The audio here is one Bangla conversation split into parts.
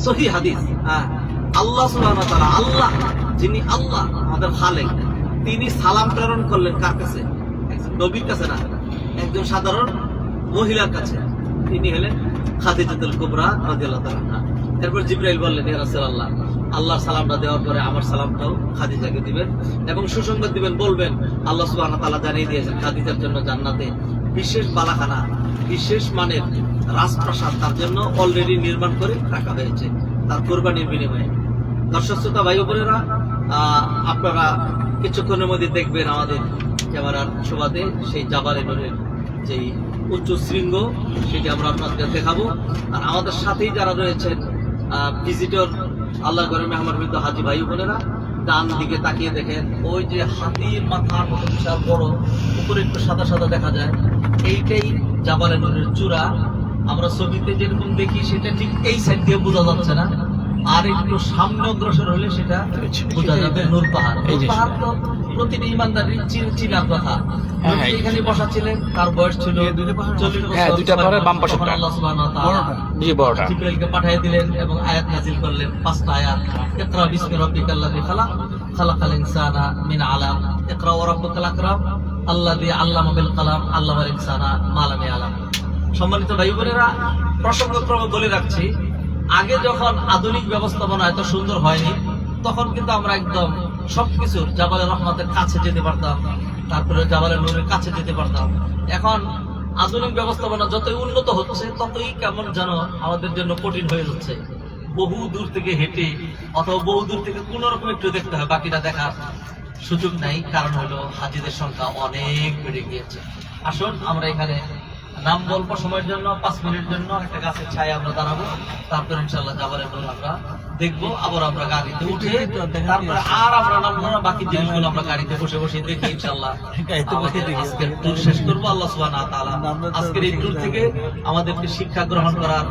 সহিহ হাদিস। আল্লাহ সুবহানাহু ওয়া তাআলা, আল্লাহ যিনি আল্লাহ আমাদের খালেক, তিনি সালাম প্রেরণ করলেন কার কাছে? একজন নবীর কাছে না, একজন সাধারণ মহিলার কাছে। তিনি হলেন খাদিজাতুল কুবরা রাদিয়াল্লাহু তাআলা। এরপর জিবরাইল বললেন, ইয়া রাসূলুল্লাহ, আল্লাহর সালামটা দেওয়ার পরে আমার সালামটাও খাদিজাকে দিবেন এবং সুসংবাদ দিবেন, বলবেন আল্লাহ সুবহানাহু ওয়া তাআলা জানিয়ে দিয়েছেন খাদিজার জন্য জান্নাতে বিশেষ বালাখানা, বিশেষ মানের রাজপ্রাসাদ তার জন্য অলরেডি নির্মাণ করে রাখা হয়েছে তার কোরবানির বিনিময়ে। দর্শক শ্রোতা ভাই বোনেরা, আপনারা কিছুক্ষণের মধ্যে দেখবেন আমাদের ক্যামেরার সুবাদে সেই জাবালে নূরের যেই উচ্চ শৃঙ্গ, সেটি আমরা আপনাদের দেখাবো। আর আমাদের সাথেই যারা রয়েছেন ভিজিটর, আল্লাহ ঘরের মেহমান বৃন্দ, হাজি ভাই বোনেরা, ডান দিকে তাকিয়ে দেখেন ওই যে হাতির মাথার মতো বিশাল বড়, উপরে একটু সাদা সাদা দেখা যায়, এইটাই জাবালে নূরের চূড়া। আমরা ছবিতে যেরকম দেখি সেটা ঠিক এই সাইড দিয়ে বোঝা যাচ্ছে না, আর একটু সামনে অগ্রসর হলে সেটা বোঝা যাবে নূর পাহাড়। নূর পাহাড় তো প্রতিটি ইমানদারের চিনার কথা। এখানে বসা ছিলেন, তার বয়স ছিল 40 বছর। আল্লাহ সুবহানাহু ওয়া তাআলা জিবরাইলকে পাঠিয়ে দিলেন এবং আয়াত নাযিল করলেন, 5টা আয়াত। ইকরা বিসমি রাব্বিকাল্লাযী খালাক, খালাকাল ইনসানা মিন আলাক, ইকরা ওয়া রাব্বুকাল আকরাম আল্লাযী আল্লামা বিল কলম, আল্লামাল ইনসানা মা লাম ইয়ালাম। সম্মানিত ভাই বোনেরা, প্রসঙ্গক্রমে বলে রাখছি, আগে যখন আধুনিক ব্যবস্থাপনা এত সুন্দর হয়নি, তখন কিন্তু আমরা একদম সবকিছু জাবালে রহমতের কাছে যেতে পারতাম, তারপরে জাবালে নূরের কাছে যেতে পারতাম। এখন আধুনিক ব্যবস্থাপনা যতই উন্নত হচ্ছে, ততই কেমন যেন আমাদের জন্য কঠিন হয়ে যাচ্ছে। বহু দূর থেকে হেঁটে অথবা বহু দূর থেকে কোনো রকম একটু দেখতে হয়, বাকিটা দেখার সুযোগ নাই। কারণ হলো হাজিদের সংখ্যা অনেক বেড়ে গিয়েছে। আসুন আমরা এখানে নাম বলবো সময়ের জন্য, 5 মিনিট জন্য একটা গাছের ছায়া আমরা দাঁড়াবো, তারপর ইনশাআল্লাহ জাবালে নূর আমরা দেখবো। আবার আমরা গাড়িতে উঠে তারপরে আর আমরা নামবো না, বাকি জিনিসগুলো আমরা গাড়িতে বসে বসে দেখি ইনশাআল্লাহ। আজকের ট্যুর শেষ করবো আল্লাহ সুবহানাহু ওয়া তাআলা আজকের এই ট্যুর থেকে আমাদেরকে শিক্ষা গ্রহণ করার,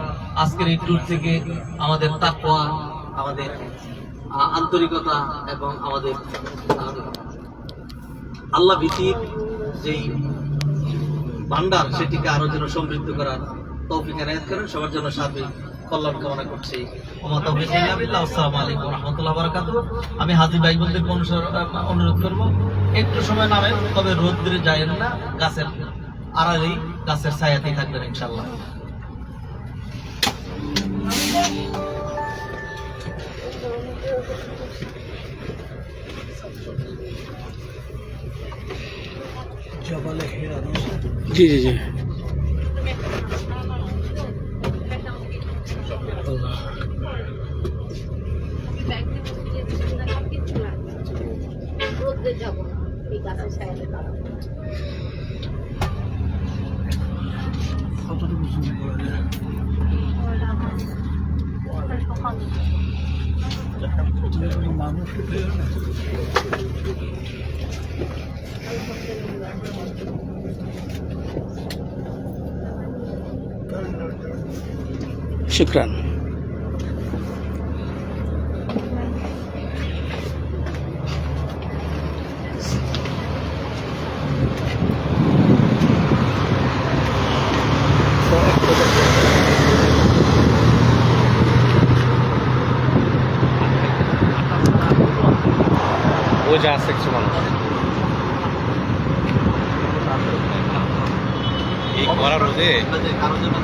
আজকের এই ট্যুর থেকে আমাদের তাকওয়া, আমাদের আন্তরিকতা এবং আমাদের আল্লাহ ভীতির যেই ভান্ডার, সেটিকে আরো যেন সমৃদ্ধ করার তৌফিক এনায়েত করেন। সবার জন্য সার্বিক কল্যাণ কামনা করছি। আসসালামু আলাইকুম ওয়া রাহমাতুল্লাহি ওয়া বারাকাতুহু। আমি হাজী ভাই বোনদেরকে অনুরোধ করব, একটু সময় নামেন, তবে রোদ্রে যায়েন না, গাছের আড়ালেই, গাছের ছায়াতেই থাকবেন ইনশাআল্লাহ। জি জি জি। শুকরান। বোঝা আছে কিছু মানুষ এই করা রোদে কারোর জন্য